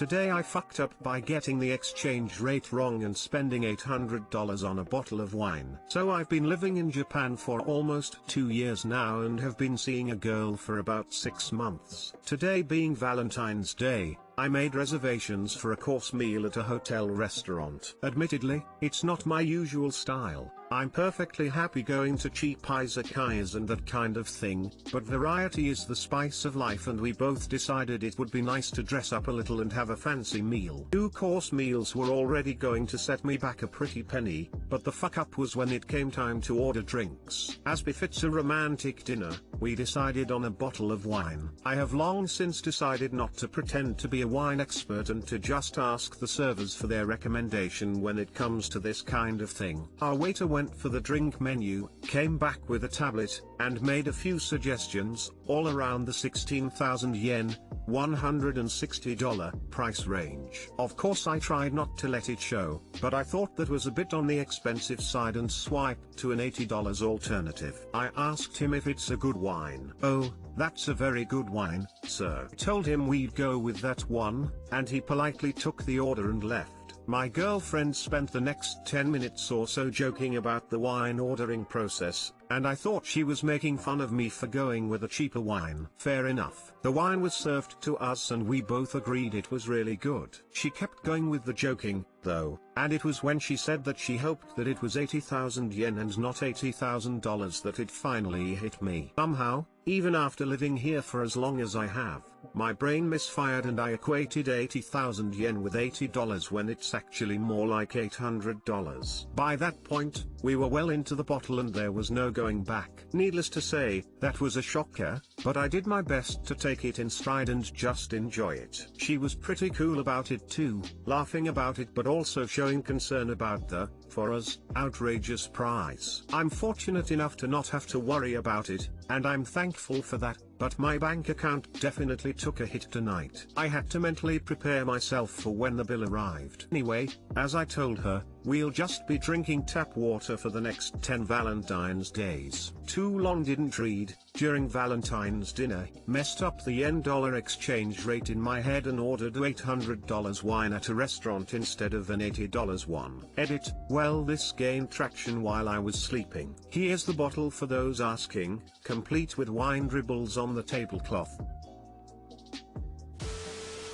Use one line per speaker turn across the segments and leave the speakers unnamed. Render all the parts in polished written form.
Today I fucked up by getting the exchange rate wrong and spending $800 on a bottle of wine. So I've been living in Japan for almost 2 years now and have been seeing a girl for about 6 months. Today being Valentine's Day, I made reservations for a course meal at a hotel restaurant. Admittedly, it's not my usual style. I'm perfectly happy going to cheap izakayas and that kind of thing, but variety is the spice of life and we both decided it would be nice to dress up a little and have a fancy meal. 2-course meals were already going to set me back a pretty penny, but the fuck up was when it came time to order drinks. As befits a romantic dinner, we decided on a bottle of wine. I have long since decided not to pretend to be a wine expert and to just ask the servers for their recommendation when it comes to this kind of thing. Our waiter went for the drink menu, came back with a tablet, and made a few suggestions, all around the 16,000 yen, $160 price range. Of course I tried not to let it show, but I thought that was a bit on the expensive side and swiped to an $80 alternative. I asked him if it's a good wine. "Oh, that's a very good wine, sir." Told him we'd go with that one, and he politely took the order and left. My girlfriend spent the next 10 minutes or so joking about the wine ordering process, and I thought she was making fun of me for going with a cheaper wine. Fair enough. The wine was served to us and we both agreed it was really good. She kept going with the joking, though, and it was when she said that she hoped that it was 80,000 yen and not $80,000 that it finally hit me. Somehow, even after living here for as long as I have, my brain misfired and I equated 80,000 yen with $80 when it's actually more like $800. By that point, we were well into the bottle and there was no going back. Needless to say, that was a shocker, but I did my best to take it in stride and just enjoy it. She was pretty cool about it too, laughing about it but also showing concern about the, for us, outrageous price. I'm fortunate enough to not have to worry about it, and I'm thankful for that, but my bank account definitely took a hit tonight. I had to mentally prepare myself for when the bill arrived. Anyway, as I told her, we'll just be drinking tap water for the next 10 Valentine's days. Too long didn't read, during Valentine's dinner, messed up the yen-dollar exchange rate in my head and ordered $800 wine at a restaurant instead of an $80 one. Edit, well this gained traction while I was sleeping. Here's the bottle for those asking, complete with wine dribbles on the tablecloth.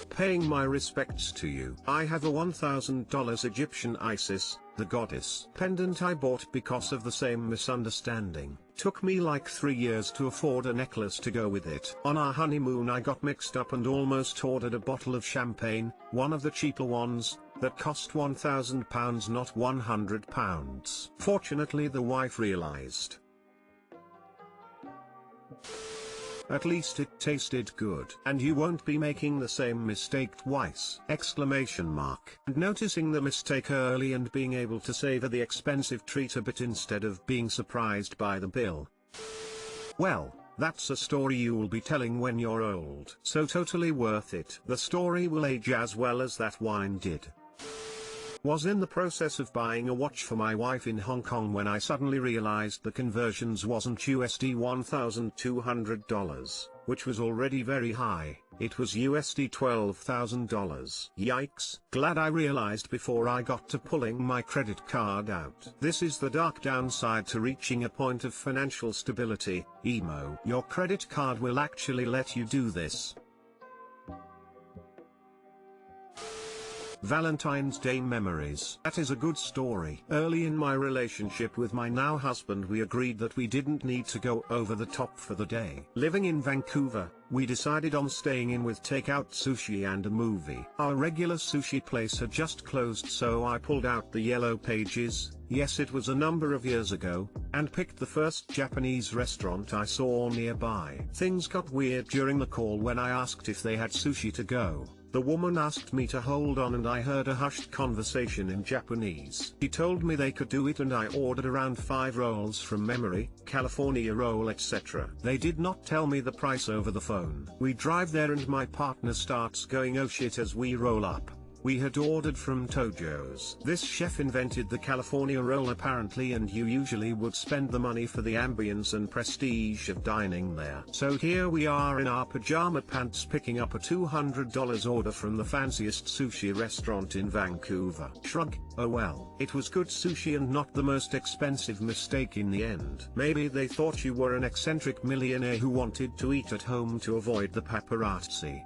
Paying my respects to you. I have a $1,000 Egyptian Isis, the goddess, pendant I bought because of the same misunderstanding. Took me like 3 years to afford a necklace to go with it. On our honeymoon I got mixed up and almost ordered a bottle of champagne, one of the cheaper ones, that cost £1,000 not £100. Fortunately the wife realized. At least it tasted good. And you won't be making the same mistake twice! Exclamation mark. And noticing the mistake early and being able to savor the expensive treat a bit instead of being surprised by the bill. Well, that's a story you will be telling when you're old. So totally worth it. The story will age as well as that wine did. Was in the process of buying a watch for my wife in Hong Kong when I suddenly realized the conversions wasn't USD $1,200, which was already very high, it was USD $12,000. Yikes. Glad I realized before I got to pulling my credit card out. This is the dark downside to reaching a point of financial stability, emo. Your credit card will actually let you do this. Valentine's Day memories. That is a good story. Early in my relationship with my now husband we agreed that we didn't need to go over the top for the day. Living in Vancouver, we decided on staying in with takeout sushi and a movie. Our regular sushi place had just closed so I pulled out the yellow pages, yes it was a number of years ago, and picked the first Japanese restaurant I saw nearby. Things got weird during the call when I asked if they had sushi to go. The woman asked me to hold on and I heard a hushed conversation in Japanese. She told me they could do it and I ordered around 5 rolls from memory, California roll etc. They did not tell me the price over the phone. We drive there and my partner starts going oh shit as we roll up. we had ordered from Tojo's. This chef invented the California roll apparently, and you usually would spend the money for the ambience and prestige of dining there. So here we are in our pajama pants picking up a $200 order from the fanciest sushi restaurant in Vancouver. Shrug, oh well. It was good sushi and not the most expensive mistake in the end. Maybe they thought you were an eccentric millionaire who wanted to eat at home to avoid the paparazzi.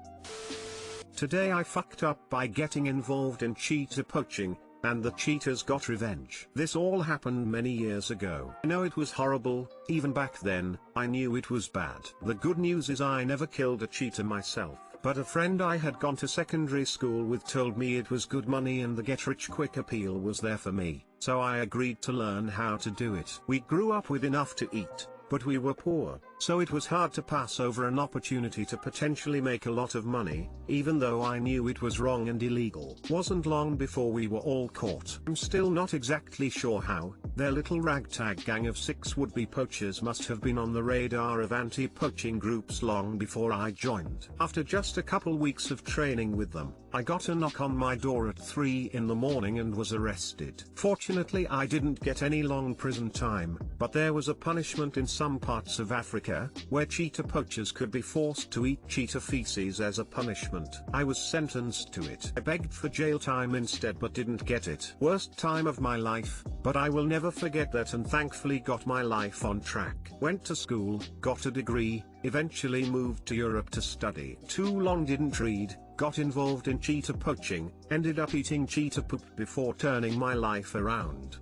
Today I fucked up by getting involved in cheetah poaching, and the cheetahs got revenge. This all happened many years ago. I know it was horrible, even back then, I knew it was bad. The good news is I never killed a cheetah myself, but a friend I had gone to secondary school with told me it was good money and the get-rich-quick appeal was there for me, so I agreed to learn how to do it. We grew up with enough to eat, but we were poor, so it was hard to pass over an opportunity to potentially make a lot of money, even though I knew it was wrong and illegal. Wasn't long before we were all caught. I'm still not exactly sure how. Their little ragtag gang of 6 would-be poachers must have been on the radar of anti-poaching groups long before I joined. After just a couple weeks of training with them, I got a knock on my door at 3 in the morning and was arrested. Fortunately I didn't get any long prison time, but there was a punishment in some parts of Africa, where cheetah poachers could be forced to eat cheetah feces as a punishment. I was sentenced to it. I begged for jail time instead but didn't get it. Worst time of my life, but I will never forget that and thankfully got my life on track. Went to school, got a degree, eventually moved to Europe to study. Too long didn't read, got involved in cheetah poaching, ended up eating cheetah poop before turning my life around.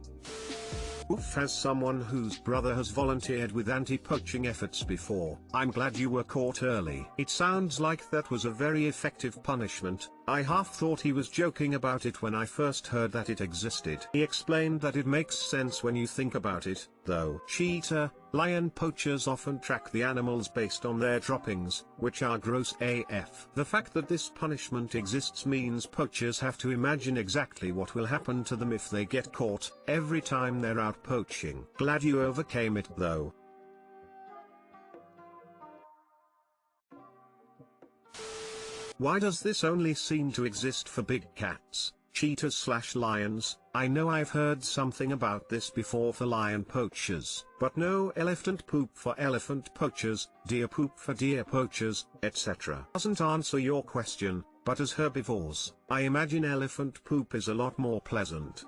Oof, as someone whose brother has volunteered with anti-poaching efforts before, I'm glad you were caught early. It sounds like that was a very effective punishment. I half thought he was joking about it when I first heard that it existed. He explained that it makes sense when you think about it, though. Cheetah, lion poachers often track the animals based on their droppings, which are gross AF. The fact that this punishment exists means poachers have to imagine exactly what will happen to them if they get caught, every time they're out poaching. Glad you overcame it though. Why does this only seem to exist for big cats, cheetahs/lions? I know I've heard something about this before for lion poachers, but no elephant poop for elephant poachers, deer poop for deer poachers, etc. Doesn't answer your question, but as herbivores, I imagine elephant poop is a lot more pleasant.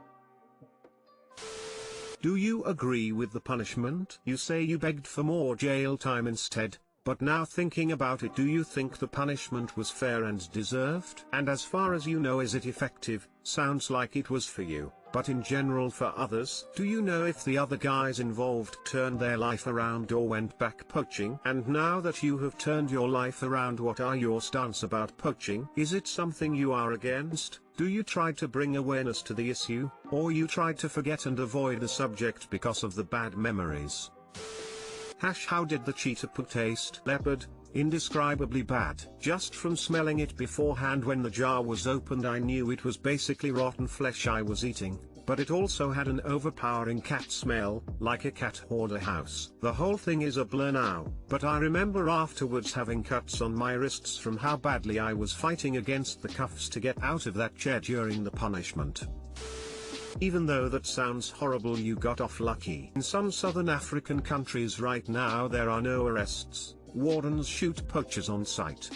Do you agree with the punishment? You say you begged for more jail time instead. But now thinking about it, do you think the punishment was fair and deserved? And as far as you know, is it effective? Sounds like it was for you, but in general for others? Do you know if the other guys involved turned their life around or went back poaching? And now that you have turned your life around, what are your stance about poaching? Is it something you are against? Do you try to bring awareness to the issue, or you try to forget and avoid the subject because of the bad memories? How did the cheetah poop taste? Leopard, indescribably bad. Just from smelling it beforehand when the jar was opened I knew it was basically rotten flesh I was eating, but it also had an overpowering cat smell, like a cat hoarder house. The whole thing is a blur now, but I remember afterwards having cuts on my wrists from how badly I was fighting against the cuffs to get out of that chair during the punishment. Even though that sounds horrible, you got off lucky. In some southern African countries right now there are no arrests, wardens shoot poachers on sight.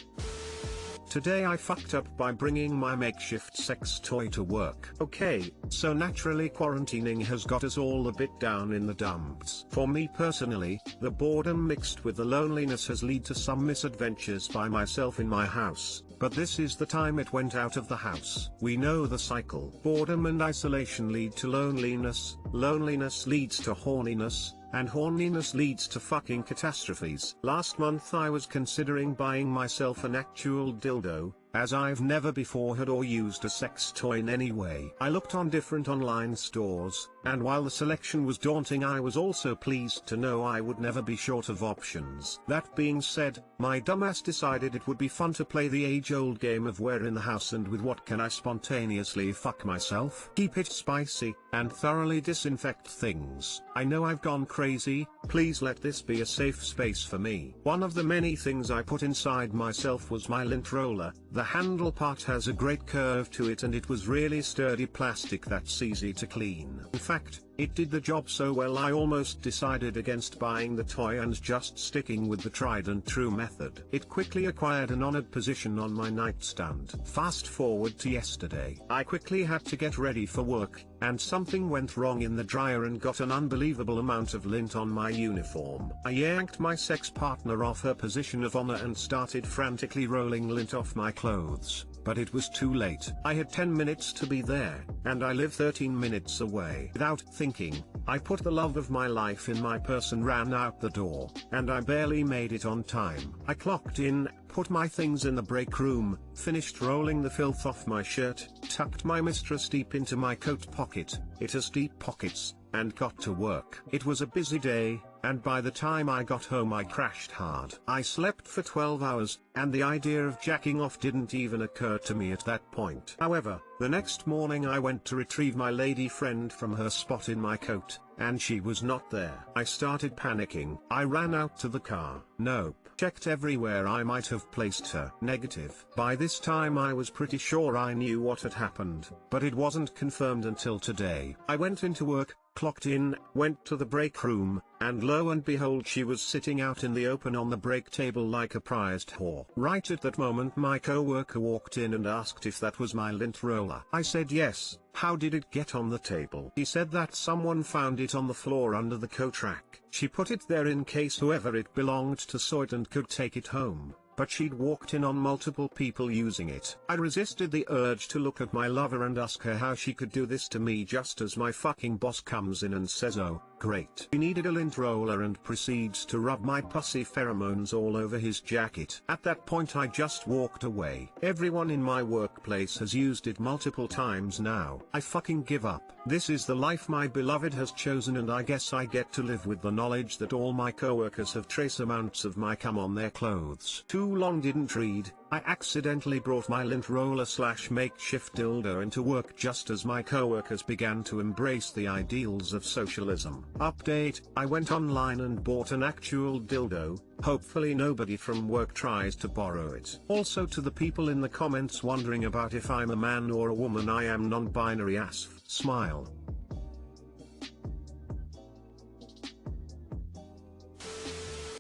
Today I fucked up by bringing my makeshift sex toy to work. Okay, so naturally quarantining has got us all a bit down in the dumps. For me personally, the boredom mixed with the loneliness has led to some misadventures by myself in my house, but this is the time it went out of the house. We know the cycle. Boredom and isolation lead to loneliness, loneliness leads to horniness, and horniness leads to fucking catastrophes. Last month I was considering buying myself an actual dildo, as I've never before had or used a sex toy in any way. I looked on different online stores, and while the selection was daunting I was also pleased to know I would never be short of options. That being said, my dumbass decided it would be fun to play the age-old game of where in the house and with what can I spontaneously fuck myself. Keep it spicy, and thoroughly disinfect things. I know I've gone crazy, please let this be a safe space for me. One of the many things I put inside myself was my lint roller, that handle part has a great curve to it and it was really sturdy plastic that's easy to clean. In fact, it did the job so well I almost decided against buying the toy and just sticking with the tried and true method. It quickly acquired an honored position on my nightstand. Fast forward to yesterday. I quickly had to get ready for work, and something went wrong in the dryer and got an unbelievable amount of lint on my uniform. I yanked my sex partner off her position of honor and started frantically rolling lint off my clothes, but it was too late. I had 10 minutes to be there, and I live 13 minutes away. Without thinking, I put the love of my life in my purse and ran out the door, and I barely made it on time. I clocked in, put my things in the break room, finished rolling the filth off my shirt, tucked my mistress deep into my coat pocket, it has deep pockets, and got to work. It was a busy day, and by the time I got home I crashed hard. I slept for 12 hours, and the idea of jacking off didn't even occur to me at that point. However, the next morning I went to retrieve my lady friend from her spot in my coat, and she was not there. I started panicking. I ran out to the car. Nope. Checked everywhere I might have placed her. Negative. By this time I was pretty sure I knew what had happened, but it wasn't confirmed until today. I went into work, clocked in, went to the break room, and lo and behold she was sitting out in the open on the break table like a prized whore. Right at that moment my coworker walked in and asked if that was my lint roller. I said yes. How did it get on the table? He said that someone found it on the floor under the coat rack. She put it there in case whoever it belonged to saw it and could take it home, but she'd walked in on multiple people using it. I resisted the urge to look at my lover and ask her how she could do this to me just as my fucking boss comes in and says, "Oh, great." He needed a lint roller and proceeds to rub my pussy pheromones all over his jacket. At that point I just walked away. Everyone in my workplace has used it multiple times now. I fucking give up. This is the life my beloved has chosen, and I guess I get to live with the knowledge that all my coworkers have trace amounts of my cum on their clothes. Too long didn't read. I accidentally brought my lint roller / makeshift dildo into work just as my coworkers began to embrace the ideals of socialism. Update: I went online and bought an actual dildo. Hopefully nobody from work tries to borrow it. Also, to the people in the comments wondering about if I'm a man or a woman, I am non-binary. Smile.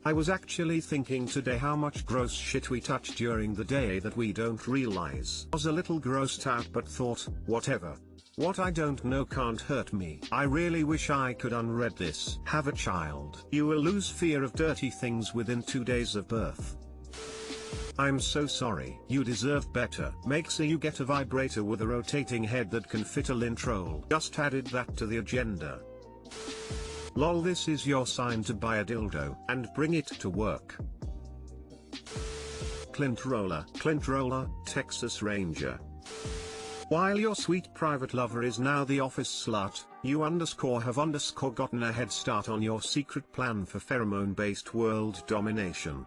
I was actually thinking today how much gross shit we touch during the day that we don't realize. I was a little grossed out but thought, whatever. What I don't know can't hurt me. I really wish I could unread this. Have a child. You will lose fear of dirty things within 2 days of birth. I'm so sorry. You deserve better. Make sure you get a vibrator with a rotating head that can fit a lint roll. Just added that to the agenda. Lol, this is your sign to buy a dildo and bring it to work. Clint Roller, Texas Ranger. While your sweet private lover is now the office slut, you have gotten a head start on your secret plan for pheromone-based world domination.